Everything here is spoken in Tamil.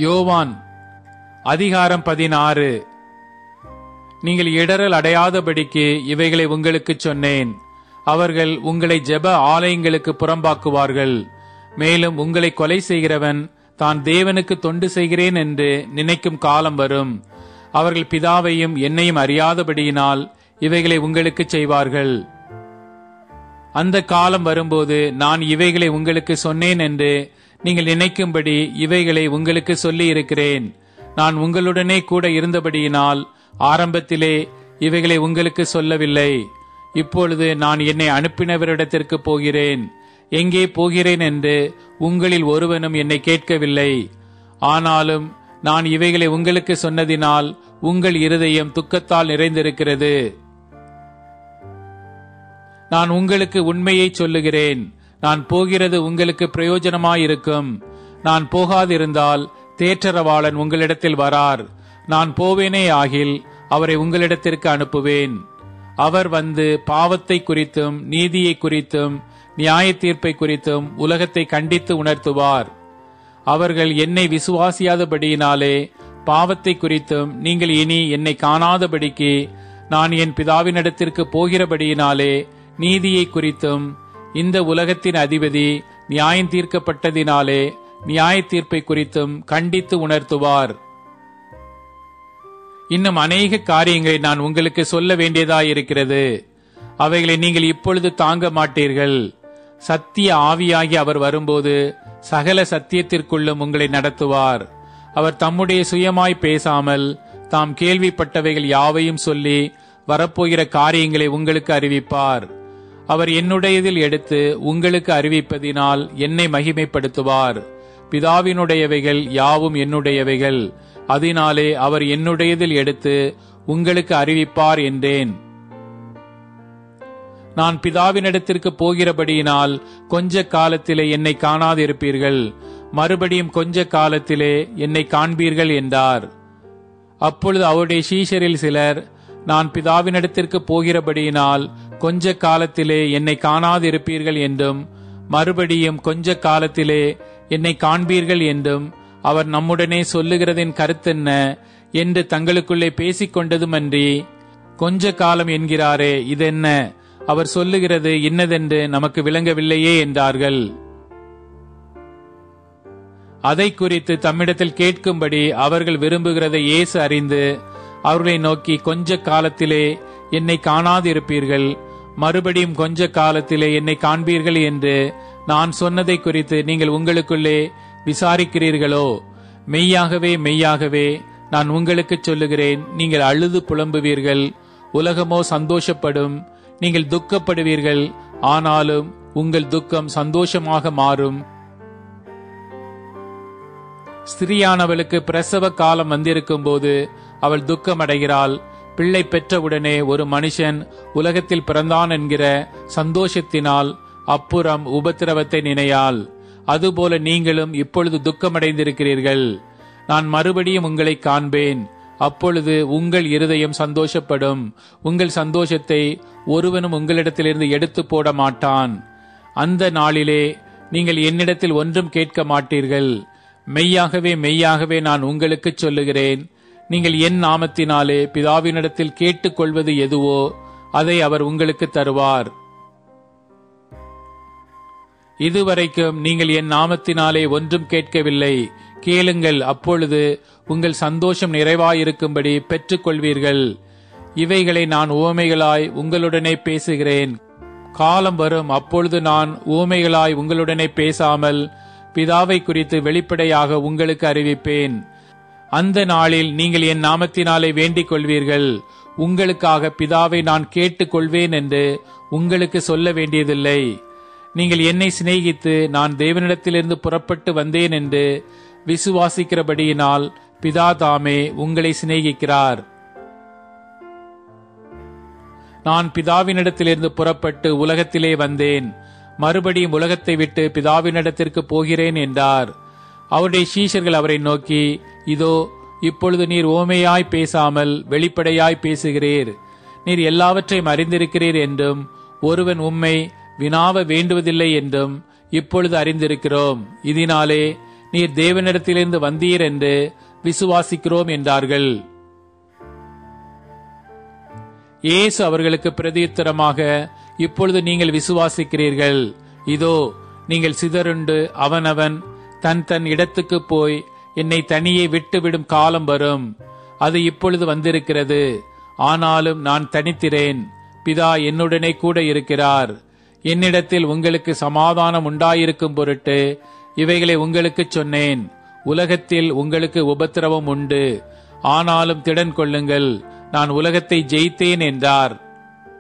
யோவான் அதிகாரம் 16. நீங்கள் இடறல் அடையாதபடிக்கு இவைகளை உங்களுக்கு சொன்னேன். அவர்கள் உங்களை ஜெப ஆலயங்களுக்கு புறம்பாக்குவார்கள். மேலும் உங்களை கொலை செய்கிறவன் தான் தேவனுக்கு தொண்டு செய்கிறேன் என்று நினைக்கும் காலம் வரும். அவர்கள் பிதாவையும் என்னையும் அறியாதபடியினால் இவைகளை உங்களுக்கு செய்வார்கள். அந்த காலம் வரும்போது நான் இவைகளை உங்களுக்கு சொன்னேன் என்று நீங்கள் நினைக்கும்படி இவைகளை உங்களுக்கு சொல்லி இருக்கிறேன். நான் உங்களுடனே கூட இருந்தபடியினால் ஆரம்பத்திலே இவைகளை உங்களுக்கு சொல்லவில்லை. இப்பொழுது நான் என்னை அனுப்பினவரிடத்திற்கு போகிறேன். எங்கே போகிறேன் என்று உங்களில் ஒருவனும் என்னை கேட்கவில்லை. ஆனாலும் நான் இவைகளை உங்களுக்கு சொன்னதினால் உங்கள் இருதயம் துக்கத்தால் நிறைந்திருக்கிறது. நான் உங்களுக்கு உண்மையை சொல்லுகிறேன். நான் போகிறது உங்களுக்கு பிரயோஜனமாயிருக்கும். நான் போகாதிருந்தால் தேற்றரவாளன் உங்களிடத்தில் வரார். நான் போவேனே ஆகில் அவரை உங்களிடத்திற்கு அனுப்புவேன். அவர் வந்து பாவத்தை குறித்தும் நீதியை குறித்தும் நியாய தீர்ப்பை குறித்தும் உலகத்தை கண்டித்து உணர்த்துவார். அவர்கள் என்னை விசுவாசியாதபடியினாலே பாவத்தை குறித்தும் நீங்கள் இனி என்னை காணாதபடிக்கு நான் என் பிதாவினிடத்திற்கு போகிறபடியினாலே நீதியை குறித்தும் இந்த உலகத்தின் அதிபதி நியாயம் தீர்க்கப்பட்டதினாலே நியாய தீர்ப்பை குறித்தும் கண்டித்து உணர்த்துவார். இன்னும் அநேக காரியங்களை நான் உங்களுக்கு சொல்ல வேண்டியதாயிருக்கிறது. அவைகளை நீங்கள் இப்பொழுது தாங்க மாட்டீர்கள். சத்திய ஆவியாகி அவர் வரும்போது சகல சத்தியத்திற்குள்ளும் உங்களை நடத்துவார். அவர் தம்முடைய சுயமாய் பேசாமல் தாம் கேள்விப்பட்டவைகள் யாவையும் சொல்லி வரப்போகிற காரியங்களை உங்களுக்கு அறிவிப்பார். அவர் என்னுடையதில் எடுத்து உங்களுக்கு அறிவிப்பதினால் என்னை மகிமைப்படுத்துவார். பிதாவினுடையவைகள் யாவும் என்னுடையவைகள். அதனாலே அவர் என்னுடையதில் எடுத்து உங்களுக்கு அறிவிப்பார் என்றேன். நான் பிதாவினிடத்திற்கு போகிறபடியினால் கொஞ்ச காலத்திலே என்னை காணாதிருப்பீர்கள், மறுபடியும் கொஞ்ச காலத்திலே என்னை காண்பீர்கள் என்றார். அப்பொழுது அவருடைய சீஷரில் சிலர், நான் பிதாவினிடத்திற்கு போகிறபடியினால் கொஞ்ச காலத்திலே என்னை காணாதிருப்பீர்கள் என்றும் மறுபடியும் கொஞ்ச காலத்திலே என்னை காண்பீர்கள் என்றும் அவர் நம்முடனே சொல்லுகிறதின் கருத்தென்ன என்று தங்களுக்குள்ளே பேசிக்கொண்டதுமன்றி, கொஞ்ச காலம் என்கிறாரே, இதென்ன? அவர் சொல்லுகிறது இன்னதென்று நமக்கு விளங்கவில்லையே என்றார்கள். அதை குறித்து தம்மிடத்தில் கேட்கும்படி அவர்கள் விரும்புகிறதை இயேசு அறிந்து அவர்களை நோக்கி, கொஞ்ச காலத்திலே என்னை காணாதிருப்பீர்கள், மறுபடியும் கொஞ்ச காலத்திலே என்னை காண்பீர்கள் என்று நான் சொன்னதை குறித்து நீங்கள் உங்களுக்குள்ளே விசாரிக்கிறீர்களோ? மெய்யாகவே மெய்யாகவே நான் உங்களுக்கு சொல்லுகிறேன், நீங்கள் அழுது புலம்புவீர்கள், உலகமோ சந்தோஷப்படும். நீங்கள் துக்கப்படுவீர்கள், ஆனாலும் உங்கள் துக்கம் சந்தோஷமாக மாறும். ஸ்திரியானவளுக்கு பிரசவ காலம் வந்திருக்கும் போது அவள் துக்கமடைகிறாள். பிள்ளை பெற்றவுடனே ஒரு மனுஷன் உலகத்தில் பிறந்தான் என்கிற சந்தோஷத்தினால் அப்புறம் உபத்திரவத்தை நினையாள். அதுபோல நீங்களும் இப்பொழுது துக்கமடைந்திருக்கிறீர்கள். நான் மறுபடியும் உங்களை காண்பேன். அப்பொழுது உங்கள் இருதயம் சந்தோஷப்படும். உங்கள் சந்தோஷத்தை ஒருவனும் உங்களிடத்திலிருந்து எடுத்து போட மாட்டான். அந்த நாளிலே நீங்கள் என்னிடத்தில் ஒன்றும் கேட்க மாட்டீர்கள். மெய்யாகவே மெய்யாகவே நான் உங்களுக்கு சொல்லுகிறேன், நீங்கள் என் நாமத்தினாலே பிதாவினிடத்தில் கேட்டுக்கொள்வது எதுவோ அதை அவர் உங்களுக்கு தருவார். இதுவரைக்கும் நீங்கள் என் நாமத்தினாலே ஒன்றும் கேட்கவில்லை. கேளுங்கள், அப்பொழுது உங்கள் சந்தோஷம் நிறைவாயிருக்கும்படி பெற்றுக்கொள்வீர்கள். இவைகளை நான் உவமைகளாய் உங்களுடனே பேசுகிறேன். காலம் வரும், அப்பொழுது நான் உவமைகளாய் உங்களுடனே பேசாமல் பிதாவை குறித்து வெளிப்படையாக உங்களுக்கு அறிவிப்பேன். அந்த நாளில் நீங்கள் என் நாமத்தினாலே வேண்டிக் கொள்வீர்கள். உங்களுக்காக பிதாவை நான் கேட்டுக் கொள்வேன் என்று உங்களுக்கு சொல்ல வேண்டியதில்லை. நீங்கள் என்னை சிநேகித்து நான் தேவனிடத்திலிருந்து புறப்பட்டு வந்தேன் என்று விசுவாசிக்கிறபடியினால் பிதா தாமே உங்களை சிநேகிக்கிறார். நான் பிதாவினிடத்திலிருந்து புறப்பட்டு உலகத்திலே வந்தேன், மறுபடியும் உலகத்தை விட்டு பிதாவினிடத்திற்கு போகிறேன் என்றார். அவருடைய சீஷர்கள் அவரை நோக்கி, இதோ இப்பொழுது நீர் ஓமையாய் பேசாமல் வெளிப்படையாய் பேசுகிறீர். நீர் எல்லாவற்றையும் அறிந்திருக்கிறீர் என்றும் ஒருவன் உம்மை வினாவ வேண்டுவதில்லை என்றும் இப்பொழுது அறிந்திருக்கிறோம். இதனாலே நீர் தேவனிடத்திலிருந்து வந்தீர் என்று விசுவாசிக்கிறோம் என்றார்கள். இயேசு அவர்களுக்கு பிரதியுத்தரமாக, இப்பொழுது நீங்கள் விசுவாசிக்கிறீர்கள். இதோ நீங்கள் சிதறுண்டு அவனவன் தன் தன் இடத்துக்கு போய் என்னை தனியே விட்டுவிடும் காலம் வரும். அது இப்பொழுது வந்திருக்கிறது. ஆனாலும் நான் தனித்திரேன், பிதா என்னுடனே கூட இருக்கிறார். என்னிடத்தில் உங்களுக்கு சமாதானம் உண்டாயிருக்கும் பொருட்டு இவைகளை உங்களுக்கு சொன்னேன். உலகத்தில் உங்களுக்கு உபத்திரவம் உண்டு, ஆனாலும் திடன் கொள்ளுங்கள், நான் உலகத்தை ஜெயித்தேன் என்றார்.